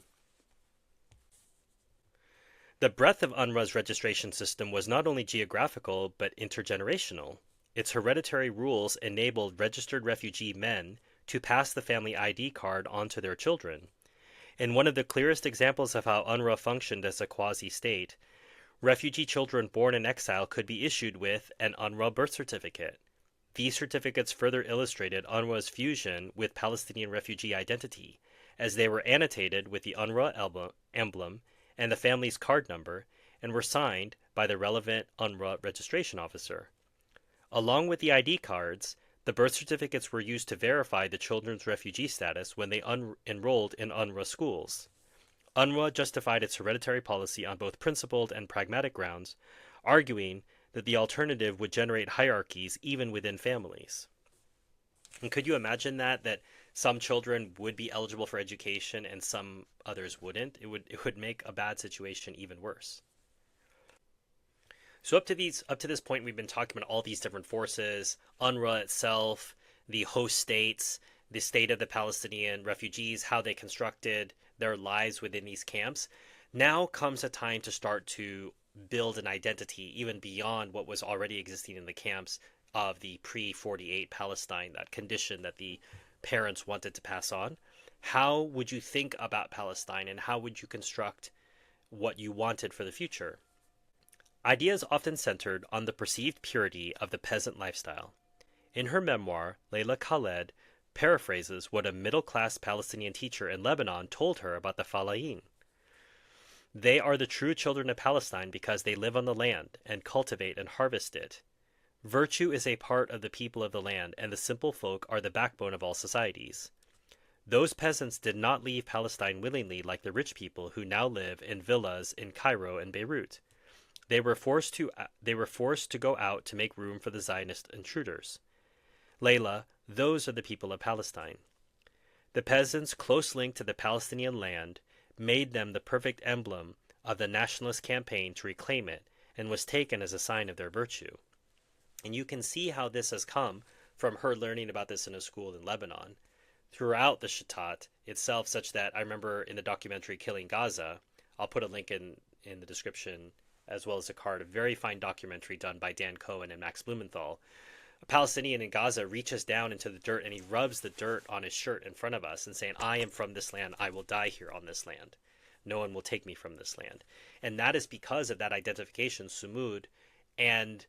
The breadth of UNRWA's registration system was not only geographical but intergenerational. Its hereditary rules enabled registered refugee men to pass the family ID card on to their children. In one of the clearest examples of how UNRWA functioned as a quasi-state, refugee children born in exile could be issued with an UNRWA birth certificate. These certificates further illustrated UNRWA's fusion with Palestinian refugee identity, as they were annotated with the UNRWA emblem and the family's card number, and were signed by the relevant UNRWA registration officer. Along with the ID cards, the birth certificates were used to verify the children's refugee status when they enrolled in UNRWA schools. UNRWA justified its hereditary policy on both principled and pragmatic grounds, arguing that the alternative would generate hierarchies even within families. And could you imagine that some children would be eligible for education and some others wouldn't? It would make a bad situation even worse. So up to this point, we've been talking about all these different forces, UNRWA itself, the host states, the state of the Palestinian refugees, how they constructed their lives within these camps. Now comes a time to start to build an identity even beyond what was already existing in the camps of the pre-48 Palestine, that condition that the parents wanted to pass on. How would you think about Palestine, and how would you construct what you wanted for the future? Ideas often centered on the perceived purity of the peasant lifestyle. In her memoir, Leila Khaled paraphrases what a middle-class Palestinian teacher in Lebanon told her about the Falahin. They are the true children of Palestine because they live on the land and cultivate and harvest it. Virtue is a part of the people of the land, and the simple folk are the backbone of all societies. Those peasants did not leave Palestine willingly like the rich people who now live in villas in Cairo and Beirut. They were forced to go out to make room for the Zionist intruders. Layla, those are the people of Palestine. The peasants' close link to the Palestinian land made them the perfect emblem of the nationalist campaign to reclaim it, and was taken as a sign of their virtue. And you can see how this has come from her learning about this in a school in Lebanon. throughout the Shatat itself, such that I remember in the documentary Killing Gaza, I'll put a link in the description as well as a card, a very fine documentary done by Dan Cohen and Max Blumenthal. A Palestinian in Gaza reaches down into the dirt and he rubs the dirt on his shirt in front of us and saying, I am from this land. I will die here on this land. No one will take me from this land. And that is because of that identification, Sumud, and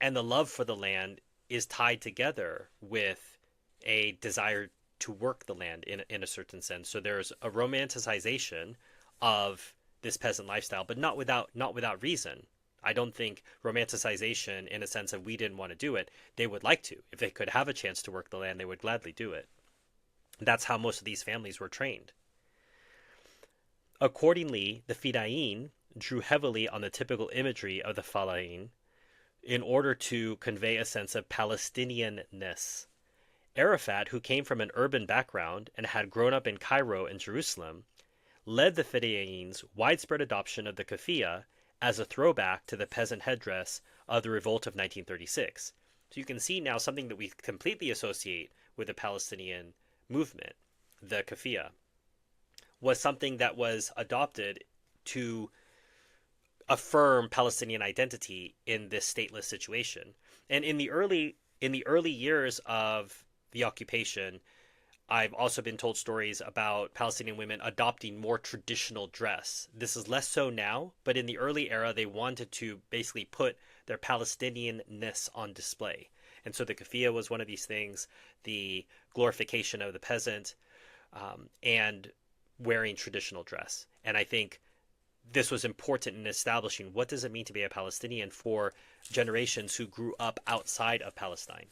the love for the land is tied together with a desire to work the land in a certain sense. So there's a romanticization of this peasant lifestyle, but not without reason. I don't think romanticization in a sense of we didn't want to do it. They would like to. If they could have a chance to work the land, they would gladly do it. That's how most of these families were trained. Accordingly, the Fida'in drew heavily on the typical imagery of the Falahin in order to convey a sense of Palestinianness. Arafat, who came from an urban background and had grown up in Cairo and Jerusalem, led the Fida'in's widespread adoption of the keffiyeh as a throwback to the peasant headdress of the revolt of 1936. So you can see now something that we completely associate with the Palestinian movement, the keffiyeh, was something that was adopted to affirm Palestinian identity in this stateless situation. And in the early years of the occupation, I've also been told stories about Palestinian women adopting more traditional dress. This is less so now, but in the early era, they wanted to basically put their Palestinianness on display. And so the keffiyeh was one of these things, the glorification of the peasant, and wearing traditional dress. And I think this was important in establishing what does it mean to be a Palestinian for generations who grew up outside of Palestine.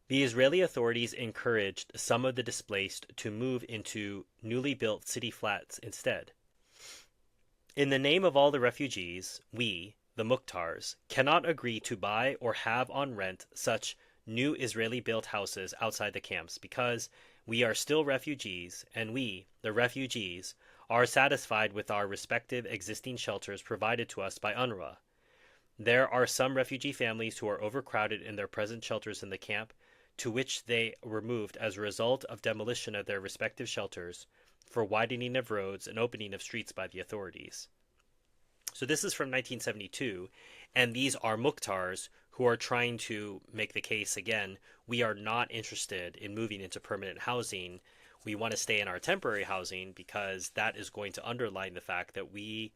The Israeli authorities encouraged some of the displaced to move into newly built city flats instead. In the name of all the refugees, we, the Mukhtars, cannot agree to buy or have on rent such new Israeli-built houses outside the camps because we are still refugees, and we, the refugees, are satisfied with our respective existing shelters provided to us by UNRWA. There are some refugee families who are overcrowded in their present shelters in the camp, to which they were moved as a result of demolition of their respective shelters for widening of roads and opening of streets by the authorities. So this is from 1972, and these are Mukhtars who are trying to make the case again, we are not interested in moving into permanent housing. We want to stay in our temporary housing because that is going to underline the fact that we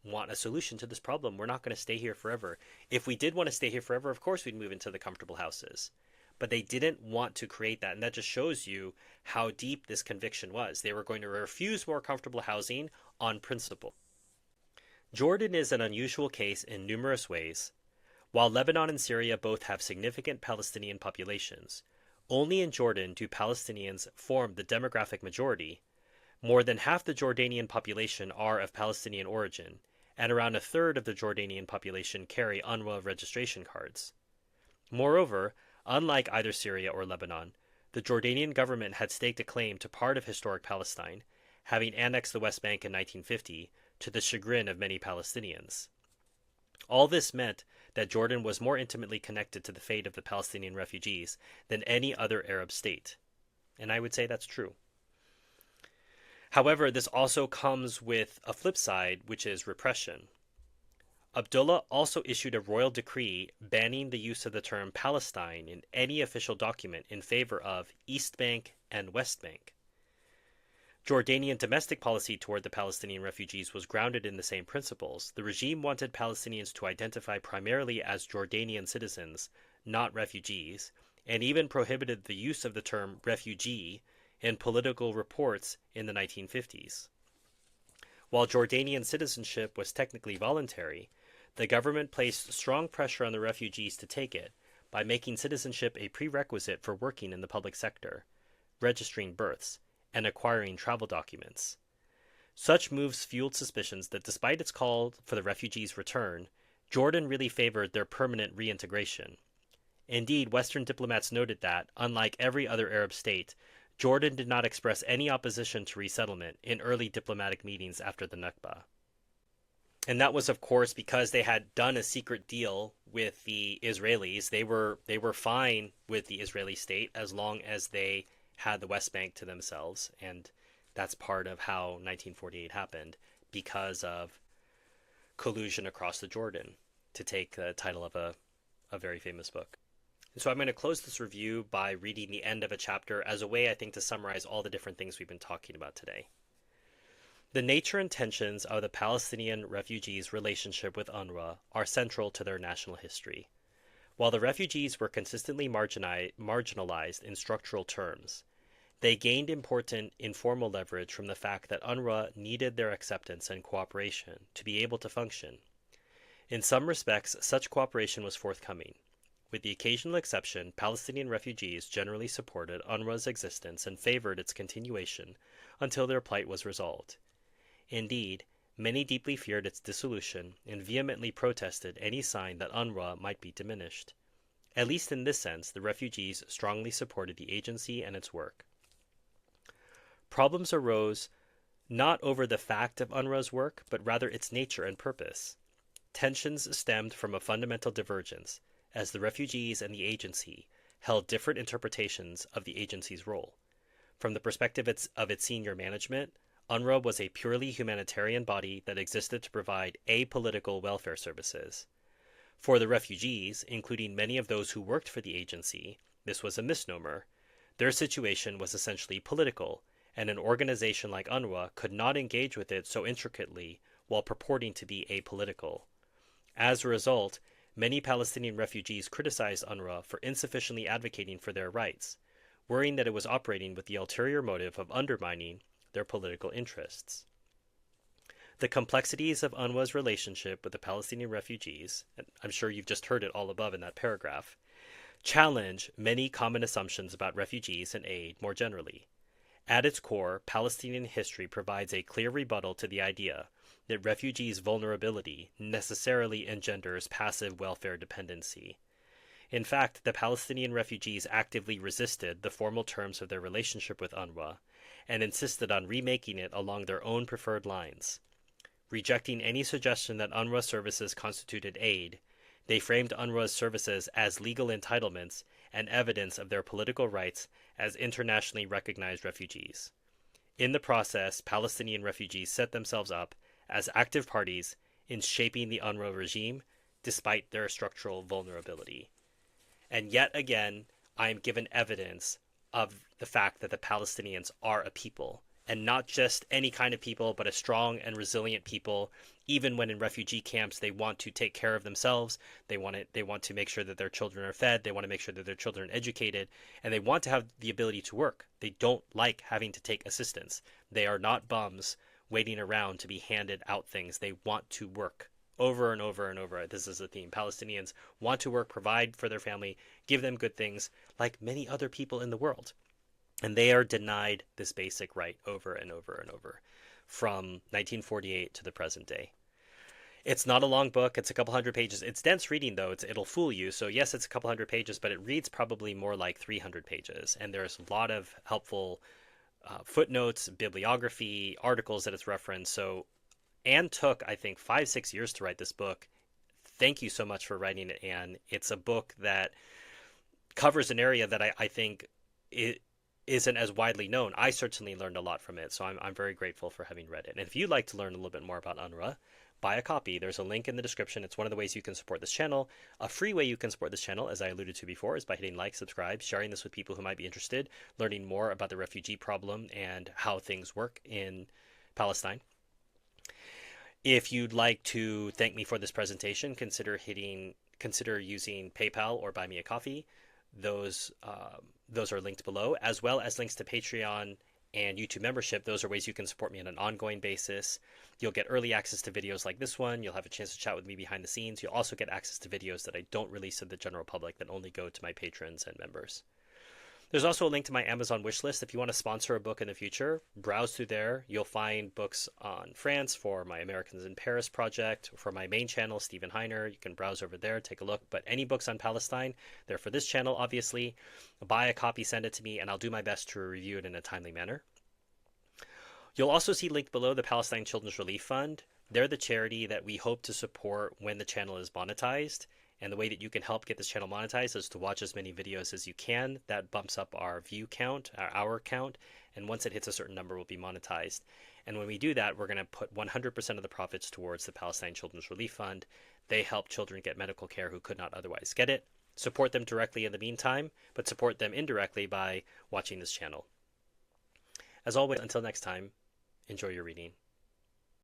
want a solution to this problem. We're not going to stay here forever. If we did want to stay here forever, of course we'd move into the comfortable houses. But they didn't want to create that, and that just shows you how deep this conviction was. They were going to refuse more comfortable housing on principle. Jordan is an unusual case in numerous ways. While Lebanon and Syria both have significant Palestinian populations, only in Jordan do Palestinians form the demographic majority. More than half the Jordanian population are of Palestinian origin, and around a third of the Jordanian population carry UNRWA registration cards. Moreover, unlike either Syria or Lebanon, the Jordanian government had staked a claim to part of historic Palestine, having annexed the West Bank in 1950, to the chagrin of many Palestinians. All this meant that Jordan was more intimately connected to the fate of the Palestinian refugees than any other Arab state. And I would say that's true. However, this also comes with a flip side, which is repression. Abdullah also issued a royal decree banning the use of the term Palestine in any official document in favor of East Bank and West Bank. Jordanian domestic policy toward the Palestinian refugees was grounded in the same principles. The regime wanted Palestinians to identify primarily as Jordanian citizens, not refugees, and even prohibited the use of the term refugee in political reports in the 1950s. While Jordanian citizenship was technically voluntary, the government placed strong pressure on the refugees to take it by making citizenship a prerequisite for working in the public sector, registering births, and acquiring travel documents. Such moves fueled suspicions that despite its call for the refugees' return, Jordan really favored their permanent reintegration. Indeed, Western diplomats noted that, unlike every other Arab state, Jordan did not express any opposition to resettlement in early diplomatic meetings after the Nakba. And that was, of course, because they had done a secret deal with the Israelis. They were fine with the Israeli state as long as they had the West Bank to themselves, and that's part of how 1948 happened because of collusion across the Jordan, to take the title of a very famous book. So I'm going to close this review by reading the end of a chapter as a way, I think, to summarize all the different things we've been talking about today. The nature and tensions of the Palestinian refugees' relationship with UNRWA are central to their national history. While the refugees were consistently marginalized in structural terms, they gained important informal leverage from the fact that UNRWA needed their acceptance and cooperation to be able to function. In some respects, such cooperation was forthcoming. With the occasional exception, Palestinian refugees generally supported UNRWA's existence and favored its continuation until their plight was resolved. Indeed, many deeply feared its dissolution and vehemently protested any sign that UNRWA might be diminished. At least in this sense, the refugees strongly supported the agency and its work. Problems arose not over the fact of UNRWA's work, but rather its nature and purpose. Tensions stemmed from a fundamental divergence, as the refugees and the agency held different interpretations of the agency's role. From the perspective of its senior management, UNRWA was a purely humanitarian body that existed to provide apolitical welfare services. For the refugees, including many of those who worked for the agency, this was a misnomer. Their situation was essentially political, and an organization like UNRWA could not engage with it so intricately while purporting to be apolitical. As a result, many Palestinian refugees criticized UNRWA for insufficiently advocating for their rights, worrying that it was operating with the ulterior motive of undermining their political interests. The complexities of UNRWA's relationship with the Palestinian refugees, and I'm sure you've just heard it all above in that paragraph, challenge many common assumptions about refugees and aid more generally. At its core, Palestinian history provides a clear rebuttal to the idea that refugees' vulnerability necessarily engenders passive welfare dependency. In fact, the Palestinian refugees actively resisted the formal terms of their relationship with UNRWA and insisted on remaking it along their own preferred lines. Rejecting any suggestion that UNRWA services constituted aid, they framed UNRWA's services as legal entitlements and evidence of their political rights as internationally recognized refugees. In the process, Palestinian refugees set themselves up as active parties in shaping the UNRWA regime, despite their structural vulnerability. And yet again, I am given evidence of the fact that the Palestinians are a people, and not just any kind of people, but a strong and resilient people. Even when in refugee camps, they want to take care of themselves. They want to make sure that their children are fed. They want to make sure that their children are educated, and they want to have the ability to work. They don't like having to take assistance. They are not bums waiting around to be handed out things. They want to work. Over and over and over, this is the theme. Palestinians want to work, provide for their family, give them good things, like many other people in the world. And they are denied this basic right over and over and over, from 1948 to the present day. It's not a long book. It's a couple hundred pages. It's dense reading, though. It'll fool you. So yes, it's a couple hundred pages, but it reads probably more like 300 pages. And there's a lot of helpful footnotes, bibliography, articles that it's referenced. So Anne took, I think, 5-6 years to write this book. Thank you so much for writing it, Anne. It's a book that covers an area that I think it isn't as widely known. I certainly learned a lot from it, so I'm very grateful for having read it. And if you'd like to learn a little bit more about UNRWA, buy a copy. There's a link in the description. It's one of the ways you can support this channel. A free way you can support this channel, as I alluded to before, is by hitting like, subscribe, sharing this with people who might be interested, learning more about the refugee problem and how things work in Palestine. If you'd like to thank me for this presentation, consider using PayPal or Buy Me a Coffee. Those are linked below, as well as links to Patreon and YouTube membership. Those are ways you can support me on an ongoing basis. You'll get early access to videos like this one. You'll have a chance to chat with me behind the scenes. You'll also get access to videos that I don't release to the general public, that only go to my patrons and members. There's also a link to my Amazon wishlist. If you want to sponsor a book in the future, browse through there. You'll find books on France for my Americans in Paris project. For my main channel, Stephen Heiner, you can browse over there, take a look. But any books on Palestine, they're for this channel, obviously. Buy a copy, send it to me, and I'll do my best to review it in a timely manner. You'll also see linked below the Palestine Children's Relief Fund. They're the charity that we hope to support when the channel is monetized. And the way that you can help get this channel monetized is to watch as many videos as you can. That bumps up our view count, our hour count. And once it hits a certain number, we'll be monetized. And when we do that, we're going to put 100% of the profits towards the Palestine Children's Relief Fund. They help children get medical care who could not otherwise get it. Support them directly in the meantime, but support them indirectly by watching this channel. As always, until next time, enjoy your reading.